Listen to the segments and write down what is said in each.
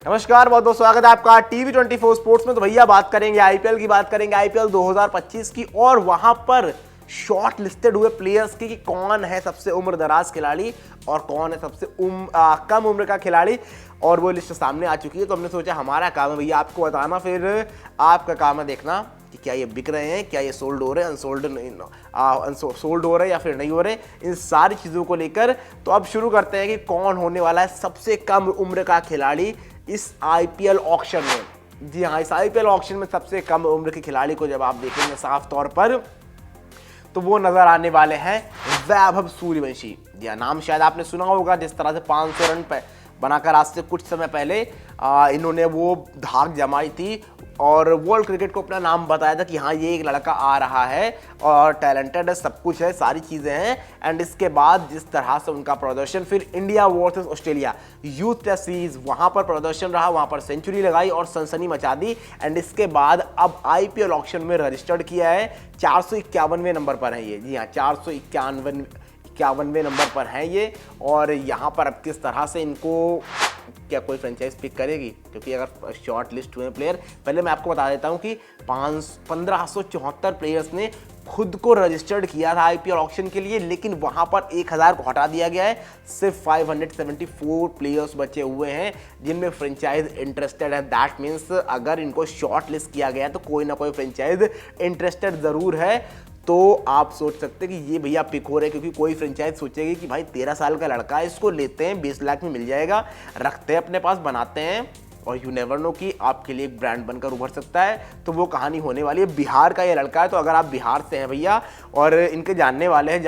नमस्कार, बहुत बहुत स्वागत है आपका टीवी24 स्पोर्ट्स में। तो भैया बात करेंगे आईपीएल की, बात करेंगे आईपीएल 2025 की, और वहां पर शॉर्ट लिस्टेड हुए प्लेयर्स की कि कौन है सबसे उम्र दराज खिलाड़ी और कौन है सबसे कम उम्र का खिलाड़ी। और वो लिस्ट सामने आ चुकी है, तो हमने सोचा हमारा काम है भैया आपको बताना, फिर आपका काम है देखना कि क्या ये बिक रहे हैं, क्या ये सोल्ड हो रहे हैं, सोल्ड हो रहे हैं या फिर नहीं हो रहे, इन सारी चीज़ों को लेकर। तो अब शुरू करते हैं कि कौन होने वाला है सबसे कम उम्र का खिलाड़ी इस आईपीएल ऑक्शन में। जी हाँ, इस आईपीएल ऑक्शन में सबसे कम उम्र के खिलाड़ी को जब आप देखेंगे साफ तौर पर, तो वो नजर आने वाले हैं वैभव सूर्यवंशी। जी हाँ, नाम शायद आपने सुना होगा। जिस तरह से 500 रन बनाकर आज से कुछ समय पहले इन्होंने वो धाक जमाई थी और वर्ल्ड क्रिकेट को अपना नाम बताया था कि हाँ ये एक लड़का आ रहा है और टैलेंटेड है, सब कुछ है, सारी चीज़ें हैं। एंड इसके बाद जिस तरह से उनका प्रदर्शन, फिर India versus Australia youth test series, वहाँ पर प्रदर्शन रहा, वहाँ पर सेंचुरी लगाई और सनसनी मचा दी। एंड इसके बाद अब आईपीएल ऑक्शन में रजिस्टर्ड किया है, 451वें नंबर पर है ये। जी हाँ, 451वें नंबर पर है ये। और यहाँ पर अब किस तरह से इनको क्या कोई फ्रेंचाइज पिक करेगी, क्योंकि अगर शॉर्ट लिस्ट हुए प्लेयर, पहले मैं आपको बता देता हूँ कि 1574 प्लेयर्स ने खुद को रजिस्टर्ड किया था आईपीएल ऑक्शन के लिए, लेकिन वहाँ पर 1000 को हटा दिया गया है। सिर्फ 574 प्लेयर्स बचे हुए हैं जिनमें फ्रेंचाइज इंटरेस्टेड है। दैट मीन्स अगर इनको शॉर्ट लिस्ट किया गया है तो कोई ना कोई फ्रेंचाइज इंटरेस्टेड ज़रूर है। तो आप सोच सकते हैं कि ये भैया पिक हो रहे हैं, क्योंकि कोई फ्रेंचाइज सोचेगी कि भाई 13 साल का लड़का है, इसको लेते हैं, 20 लाख में मिल जाएगा, रखते हैं अपने पास, बनाते हैं, और यू नेवर नो कि आपके लिए एक ब्रांड बनकर उभर सकता है। तो वो कहानी होने वाली है। बिहार का ये लड़का है, तो अगर आप बिहार से हैं भैया और इनके जानने वाले हैं,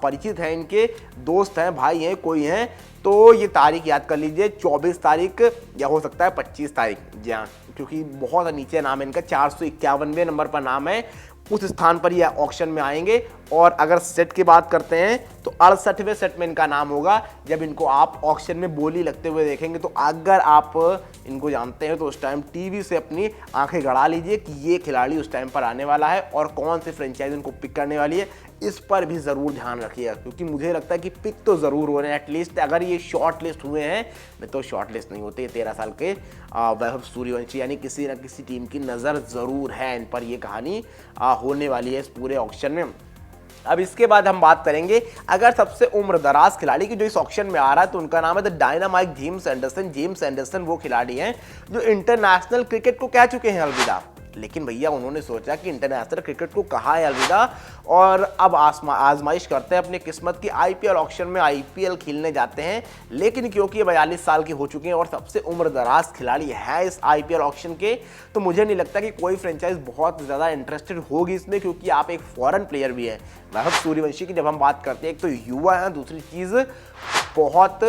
परिचित हैं, इनके दोस्त हैं, भाई हैं, कोई हैं, तो ये तारीख याद कर लीजिए, 24 तारीख या हो सकता है 25 तारीख। जी हाँ, क्योंकि बहुत नीचे नाम है इनका, 451वें नंबर पर नाम है, उस स्थान पर ये ऑक्शन में आएंगे। और अगर सेट की बात करते हैं तो 68वें सेट में इनका नाम होगा जब इनको आप ऑक्शन में बोली लगते हुए देखेंगे। तो अगर आप इनको जानते हैं तो उस टाइम टीवी से अपनी आंखें गड़ा लीजिए कि ये खिलाड़ी उस टाइम पर आने वाला है और कौन सी फ्रेंचाइज इनको पिक करने वाली है। इस पर भी ज़रूर ध्यान रखिएगा, क्योंकि मुझे लगता है कि पिक तो ज़रूर हो रहे हैं। एटलीस्ट अगर ये शॉर्ट लिस्ट हुए हैं, नहीं तो शॉर्ट लिस्ट नहीं होते। 13 साल के वैभव सूर्यवंशी, यानी किसी न किसी टीम की नज़र ज़रूर है इन पर। ये कहानी होने वाली है इस पूरे ऑक्शन में। अब इसके बाद हम बात करेंगे अगर सबसे उम्र दराज खिलाड़ी की जो इस ऑक्शन में आ रहा है, तो उनका नाम है the dynamite James Anderson. James Anderson वो खिलाड़ी हैं जो इंटरनेशनल क्रिकेट को कह चुके हैं अलविदा, लेकिन भैया उन्होंने सोचा कि इंटरनेशनल क्रिकेट को कहा है अलविदा और अब आजमाइश करते हैं अपनी किस्मत की। आईपीएल ऑक्शन में आईपीएल खेलने जाते हैं, लेकिन क्योंकि ये 42 साल के हो चुके हैं और सबसे उम्र दराज खिलाड़ी है इस आईपीएल ऑक्शन के, तो मुझे नहीं लगता कि कोई फ्रेंचाइज बहुत ज़्यादा इंटरेस्टेड होगी इसमें, क्योंकि आप एक फॉरेन प्लेयर भी है। वैभव सूर्यवंशी की जब हम बात करते हैं, एक तो युवा है, दूसरी चीज़ बहुत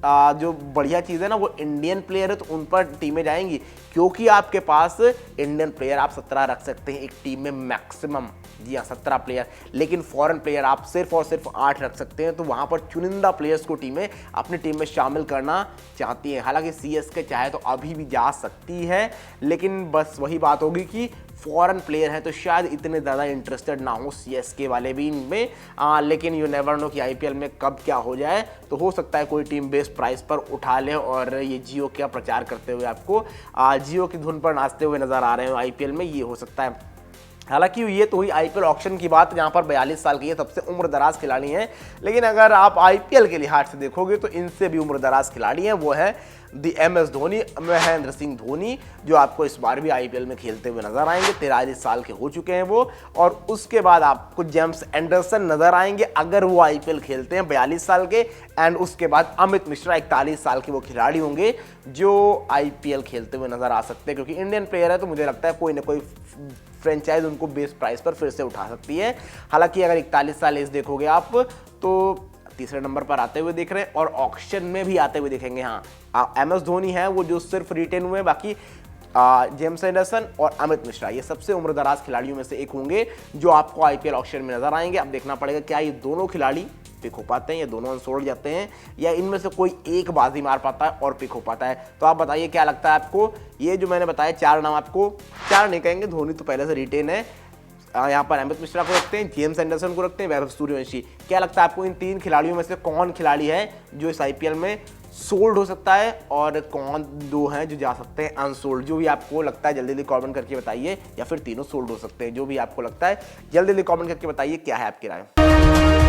जो बढ़िया चीज़ है ना, वो इंडियन प्लेयर है, तो उन पर टीमें जाएंगी, क्योंकि आपके पास इंडियन प्लेयर आप 17 रख सकते हैं एक टीम में मैक्सिमम। जी हाँ, 17 प्लेयर, लेकिन फॉरेन प्लेयर आप सिर्फ और सिर्फ 8 रख सकते हैं। तो वहाँ पर चुनिंदा प्लेयर्स को टीमें अपनी टीम में शामिल करना चाहती हैं। हालांकि सीएसके चाहे तो अभी भी जा सकती है, लेकिन बस वही बात होगी कि फॉरेन प्लेयर हैं तो शायद इतने ज़्यादा इंटरेस्टेड ना हो सीएसके वाले भी इनमें। लेकिन यू नेवर नो कि आईपीएल में कब क्या हो जाए। तो हो सकता है कोई टीम बेस्ट प्राइस पर उठा ले और ये जियो का प्रचार करते हुए आपको जियो की धुन पर नाचते हुए नजर आ रहे हो आईपीएल में, ये हो सकता है। हालांकि ये तो हुई आईपीएल ऑक्शन की बात, जहां पर 42 साल के ये सबसे उम्र दराज खिलाड़ी हैं। लेकिन अगर आप आईपीएल के लिहाज से देखोगे तो इनसे भी उम्र दराज खिलाड़ी हैं, वो है दी एमएस धोनी, महेंद्र सिंह धोनी, जो आपको इस बार भी आईपीएल में खेलते हुए नजर आएंगे। 43 साल के हो चुके हैं वो। और उसके बाद आपको जेम्स एंडरसन नजर आएंगे अगर वो आईपीएल खेलते हैं, 42 साल के। एंड उसके बाद अमित मिश्रा, 41 साल के वो खिलाड़ी होंगे जो आईपीएल खेलते हुए नजर आ सकते हैं, क्योंकि इंडियन प्लेयर है तो मुझे लगता है कोई ना कोई फ्रेंचाइज उनको बेस्ट प्राइस पर फिर से उठा सकती है। हालांकि अगर 41 साल एज देखोगे आप तो तीसरे नंबर पर आते हुए दिख रहे हैं और ऑक्शन में भी आते हुए दिखेंगे। हाँ, एमएस धोनी है वो जो सिर्फ रिटेन हुए, बाकी जेम्स एंडरसन और अमित मिश्रा ये सबसे उम्र दराज खिलाड़ियों में से एक होंगे जो आपको आईपीएल ऑक्शन में नजर आएंगे। अब देखना पड़ेगा क्या ये दोनों खिलाड़ी पिक हो पाते हैं या दोनों अनसोल्ड जाते हैं, या इनमें से कोई एक बाजी मार पाता है और पिक हो पाता है। तो आप बताइए क्या लगता है आपको। ये जो मैंने बताया 4 नाम, आपको 4 नहीं कहेंगे, धोनी तो पहले से रिटेन है, यहाँ पर अमित मिश्रा को रखते हैं, जेम्स एंडरसन को रखते हैं, वैभव सूर्यवंशी। क्या लगता है आपको इन 3 खिलाड़ियों में से कौन खिलाड़ी है जो इस आईपीएल में सोल्ड हो सकता है और कौन दो हैं जो जा सकते हैं अनसोल्ड। जो भी आपको लगता है जल्दी जल्दी कमेंट करके बताइए, या फिर तीनों सोल्ड हो सकते हैं, जो भी आपको लगता है जल्दी जल्दी कमेंट करके बताइए क्या है आपकी राय।